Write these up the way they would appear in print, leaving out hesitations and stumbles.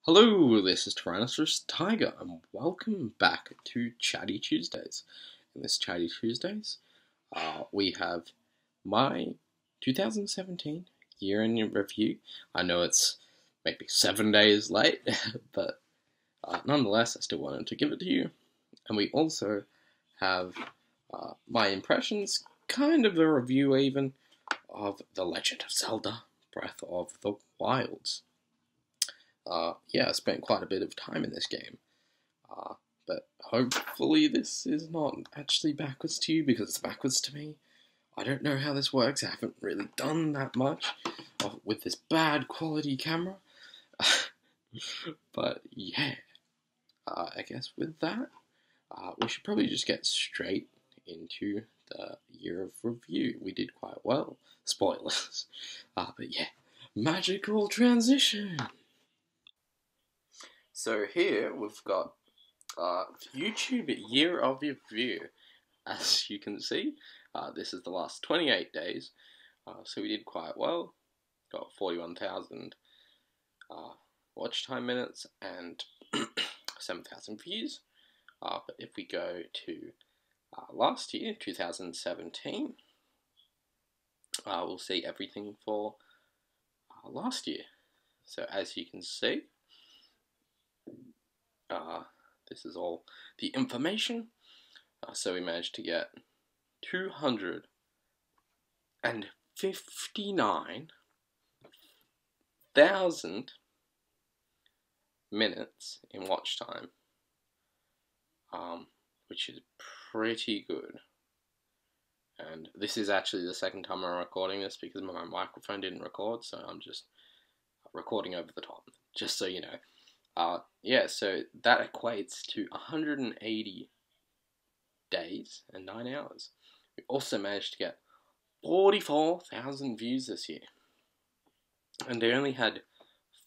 Hello, this is Tyrannosaurus Tiger, and welcome back to Chatty Tuesdays. In this Chatty Tuesdays, we have my 2017 year in review. I know it's maybe 7 days late, but nonetheless, I still wanted to give it to you. And we also have my impressions, kind of a review even, of The Legend of Zelda: Breath of the Wilds. I spent quite a bit of time in this game. But hopefully this is not actually backwards to you, because it's backwards to me. I don't know how this works. I haven't really done that much with this bad quality camera. But yeah, I guess with that, we should probably just get straight into the year of review. We did quite well. Spoilers. But yeah, magical transition. So here we've got YouTube year of review. As you can see, this is the last 28 days, so we did quite well. Got 41,000 watch time minutes and 7,000 views. But if we go to last year, 2017, we'll see everything for last year. So as you can see, this is all the information. So we managed to get 259,000 minutes in watch time, which is pretty good. And this is actually the second time I'm recording this because my microphone didn't record, so I'm just recording over the top, just so you know. So that equates to 180 days and 9 hours. We also managed to get 44,000 views this year, and they only had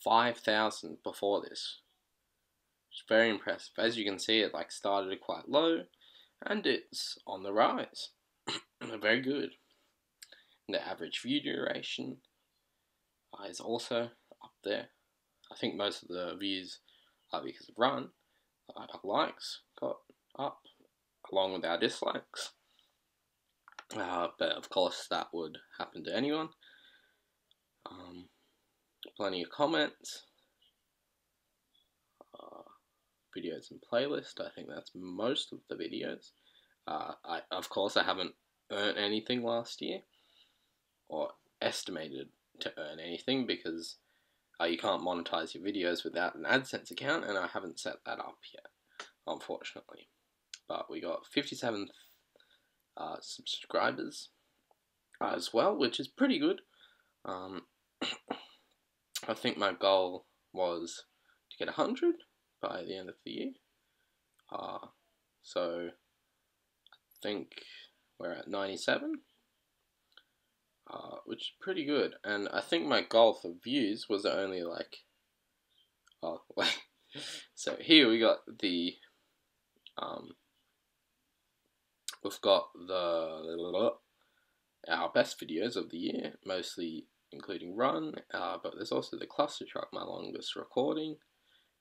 5,000 before this. It's very impressive. As you can see, it started quite low, and it's on the rise. Very good. And the average view duration is also up there. I think most of the views are because of run. Our likes got up along with our dislikes. But of course that would happen to anyone. Plenty of comments. Videos and playlist. I think that's most of the videos. Of course I haven't earned anything last year, or estimated to earn anything, because you can't monetize your videos without an AdSense account, and I haven't set that up yet, unfortunately. But we got 57 subscribers as well, which is pretty good. I think my goal was to get 100 by the end of the year. So I think we're at 97, which is pretty good. And I think my goal for views was only so here we got the we've got our best videos of the year, mostly including Run, but there's also the Cluster Truck, my longest recording,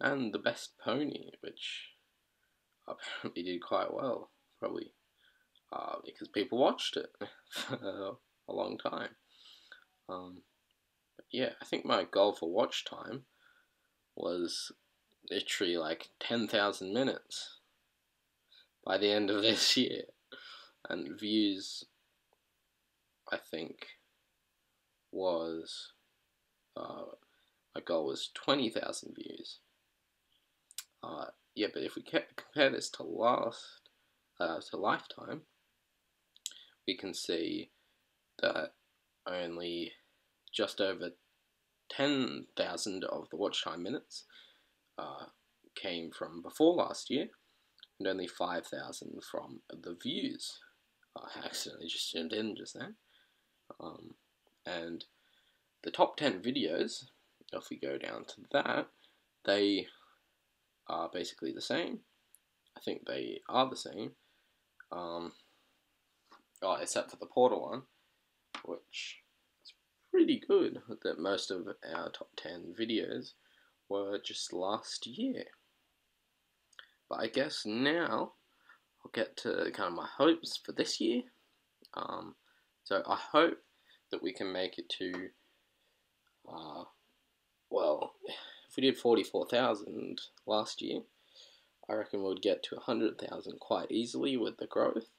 and the Best Pony, which apparently did quite well, probably because people watched it for a long time. But yeah, I think my goal for watch time was literally 10,000 minutes by the end of this year, and views, I think, was my goal was 20,000 views. But if we compare this to lifetime, we can see that only just over 10,000 of the watch time minutes came from before last year, and only 5,000 from the views. I accidentally just zoomed in just then. And the top 10 videos, if we go down to that, they are basically the same. I think they are the same. Except for the Portal one, which is pretty good, that most of our top 10 videos were just last year. But I guess now I'll get to kind of my hopes for this year. So I hope that we can make it to, well, if we did 44,000 last year, I reckon we'd get to 100,000 quite easily with the growth.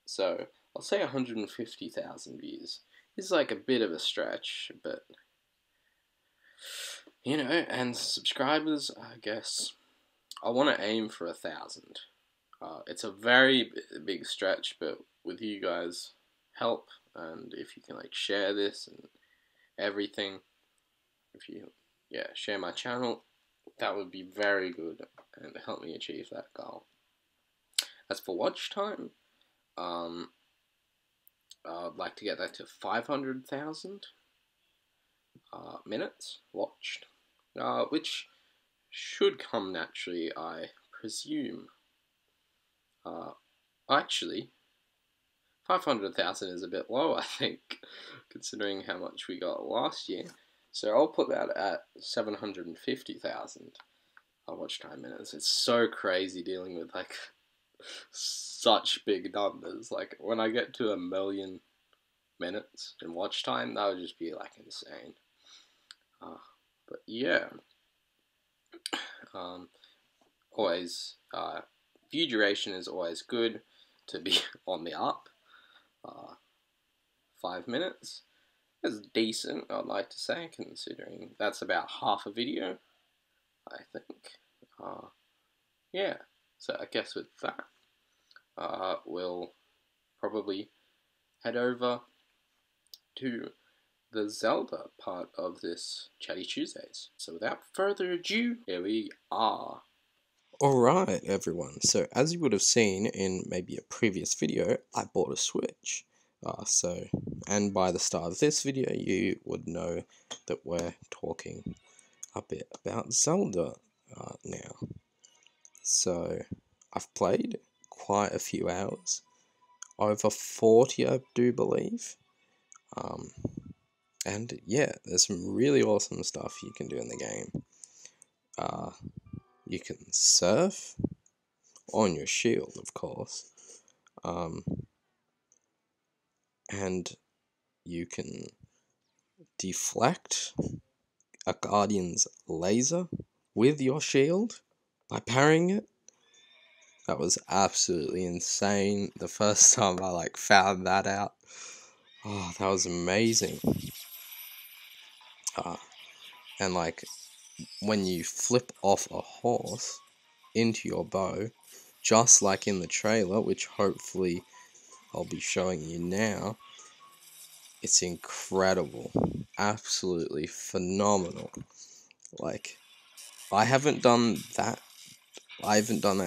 So I'll say 150,000 views. It's like a bit of a stretch, but you know, and subscribers, I guess I want to aim for 1,000. It's a very big stretch, but with you guys' help, and if you can like share this and everything, if you share my channel, that would be very good and help me achieve that goal. As for watch time, I'd like to get that to 500,000 minutes watched, which should come naturally, I presume. Actually, 500,000 is a bit low, I think, considering how much we got last year. So I'll put that at 750,000 watch time minutes. It's so crazy dealing with like such big numbers. Like when I get to 1 million minutes in watch time, that would just be like insane. But yeah, always view duration is always good to be on the up. 5 minutes is decent, I'd like to say, considering that's about half a video, I think. Yeah, so I guess with that, we'll probably head over to the Zelda part of this Chatty Tuesdays. So without further ado, here we are. Alright everyone, so as you would have seen in maybe a previous video, I bought a Switch. And by the start of this video, you would know that we're talking a bit about Zelda now. So, I've played quite a few hours, over 40 I do believe. And yeah, there's some really awesome stuff you can do in the game. You can surf on your shield, of course. And you can deflect a guardian's laser with your shield by parrying it. That was absolutely insane the first time I found that out. Oh, that was amazing. And when you flip off a horse into your bow, just like in the trailer, which hopefully I'll be showing you now, it's incredible. Absolutely phenomenal. I haven't done that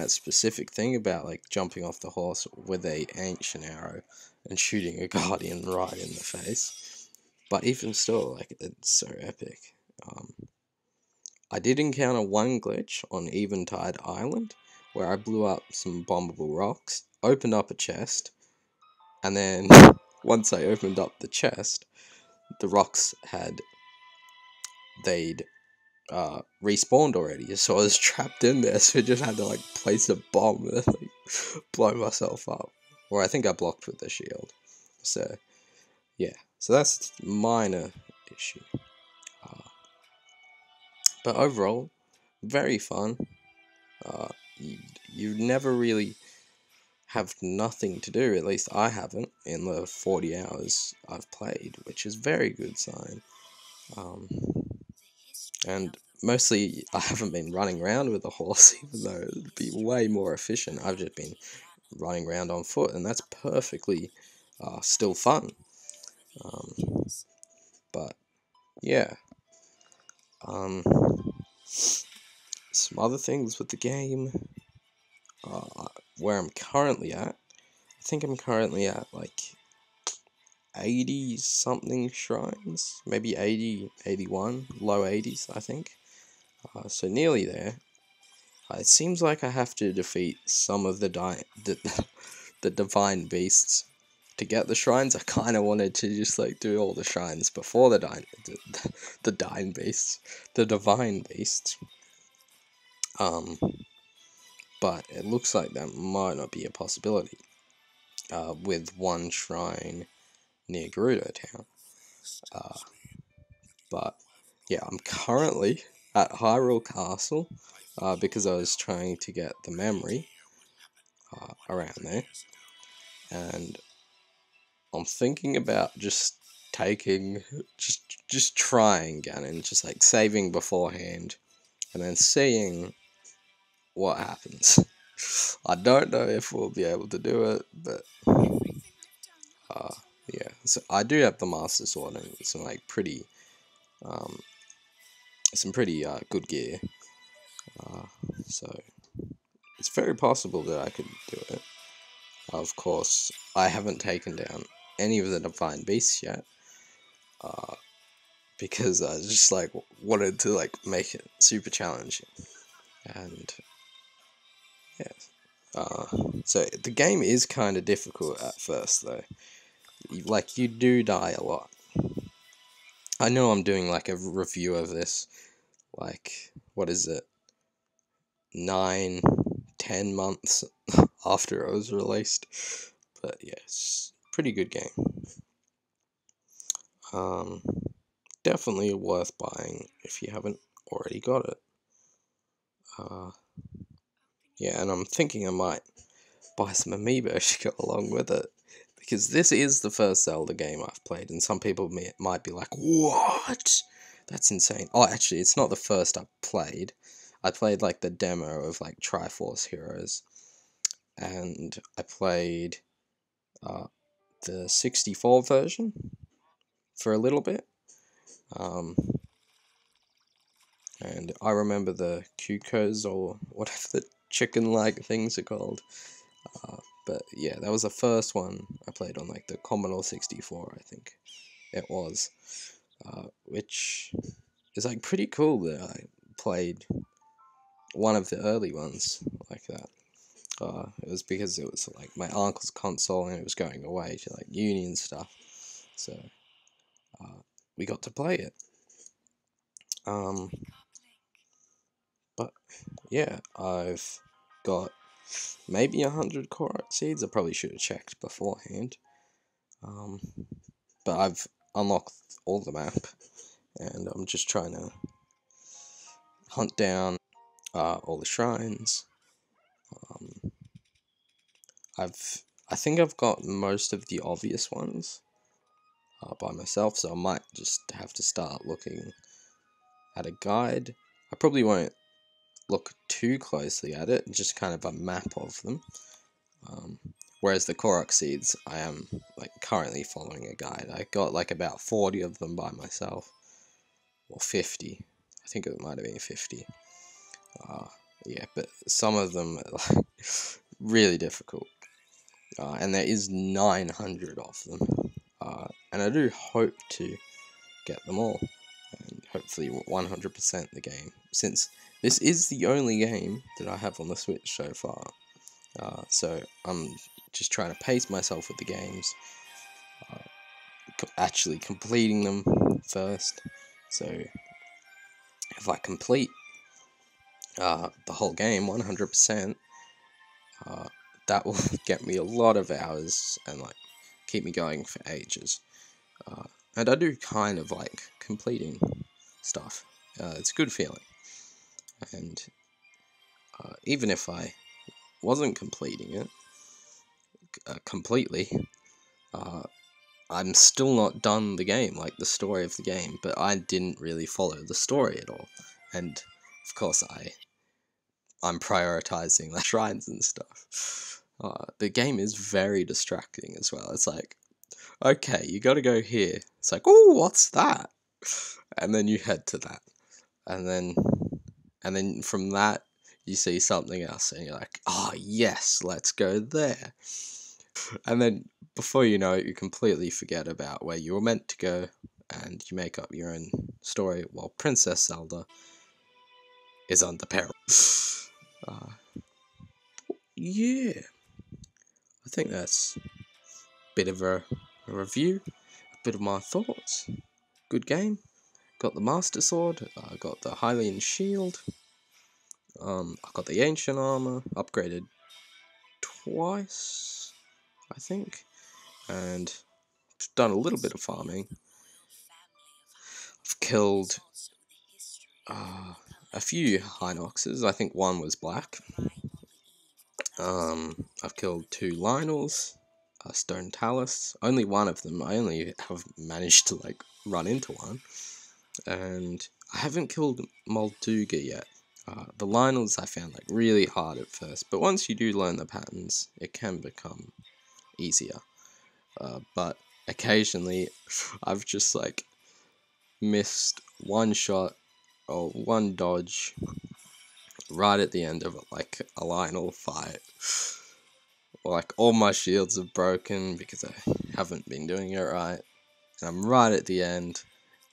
specific thing about jumping off the horse with a ancient arrow and shooting a guardian right in the face. But even still, it's so epic. I did encounter one glitch on Eventide Island where I blew up some bombable rocks, opened up a chest, and then once I opened up the chest, the rocks they'd respawned already, so I was trapped in there, so I just had to place a bomb and blow myself up. Or I think I blocked with the shield. So yeah, so that's a minor issue. But overall, very fun. You never really have nothing to do, at least I haven't, in the 40 hours I've played, which is a very good sign. And mostly I haven't been running around with a horse, even though it'd be way more efficient. I've just been running around on foot, and that's perfectly still fun. But yeah, some other things with the game, where I'm currently at, I think I'm currently at 80 something shrines, maybe 80, 81, low 80s I think, so nearly there. It seems like I have to defeat some of the divine beasts to get the shrines, I kind of wanted to just like do all the shrines before the divine beasts. But it looks like that might not be a possibility. With one shrine near Gerudo Town. But yeah, I'm currently at Hyrule Castle because I was trying to get the memory around there, and I'm thinking about just trying Ganon, just like saving beforehand, and then seeing what happens. I don't know if we'll be able to do it, but yeah. So I do have the Master Sword and some like pretty, good gear. So it's very possible that I could do it. Of course, I haven't taken down any of the Divine Beasts yet, because I just like wanted to like make it super challenging, and yeah. So the game is kind of difficult at first, though. Like you do die a lot. I know I'm doing like a review of this, like what is it, 9, 10 months after it was released, but yeah, it's a pretty good game. Definitely worth buying if you haven't already got it. Yeah, and I'm thinking I might buy some amiibo to go along with it, because this is the first Zelda game I've played, and some people might be like, "What? That's insane!" Oh, actually, it's not the first I've played. I played like the demo of like Triforce Heroes, and I played the 64 version for a little bit. And I remember the Cucos, or whatever the chicken-like things are called. But yeah, that was the first one I played on like the Commodore 64, I think it was. Which is like pretty cool that I played one of the early ones like that. It was because it was like my uncle's console and it was going away to like uni and stuff. So we got to play it. But yeah, I've got maybe 100 Korok seeds. I probably should have checked beforehand. But I've unlocked all the map, and I'm just trying to hunt down all the shrines. I think I've got most of the obvious ones by myself, so I might just have to start looking at a guide. I probably won't look too closely at it, just kind of a map of them. Whereas the Korok seeds, I am like currently following a guide. I got like about 40 of them by myself, or 50. I think it might have been 50. Yeah, but some of them are like really difficult. And there is 900 of them. And I do hope to get them all, and hopefully 100% the game, since this is the only game that I have on the Switch so far. So I'm just trying to pace myself with the games, actually completing them first. So if I complete the whole game 100%, that will get me a lot of hours and like keep me going for ages. And I do kind of like completing stuff. It's a good feeling. And even if I wasn't completing it completely, I'm still not done the game, like the story of the game, but I didn't really follow the story at all. And of course I'm prioritizing like shrines and stuff. The game is very distracting as well. It's like, okay, you gotta go here. It's like, oh, what's that? And then you head to that. And then from that, you see something else, and you're like, oh, yes, let's go there. And then, before you know it, you completely forget about where you were meant to go, and you make up your own story while Princess Zelda is under peril. Yeah. I think that's bit of a review, a bit of my thoughts. Good game. Got the Master Sword, I got the Hylian Shield, I got the Ancient Armor, upgraded twice, I think, and done a little bit of farming. I've killed a few Hinoxes, I think one was black. I've killed 2 Lionels, a Stone Talus, only one of them. I only have managed to like run into one, and I haven't killed Molduga yet. The Lionels I found like really hard at first, but once you do learn the patterns, it can become easier. But occasionally, I've just like missed one shot or one dodge right at the end of like a Lionel fight. Like all my shields are broken because I haven't been doing it right, and I'm right at the end,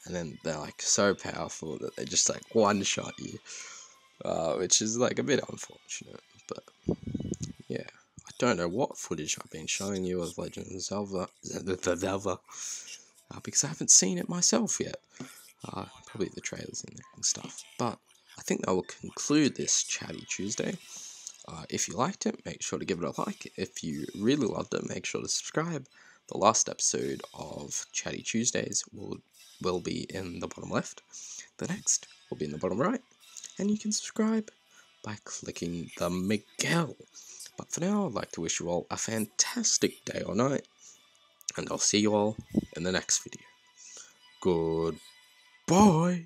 and then they're like so powerful that they just like one shot you, which is like a bit unfortunate. But yeah, I don't know what footage I've been showing you of Legend of Zelda, because I haven't seen it myself yet. Probably the trailers in there and stuff. But I think that will conclude this Chatty Tuesday. If you liked it, make sure to give it a like. If you really loved it, make sure to subscribe. The last episode of Chatty Tuesdays will be in the bottom left. The next will be in the bottom right. And you can subscribe by clicking the Miguel. But for now, I'd like to wish you all a fantastic day or night. And I'll see you all in the next video. Goodbye.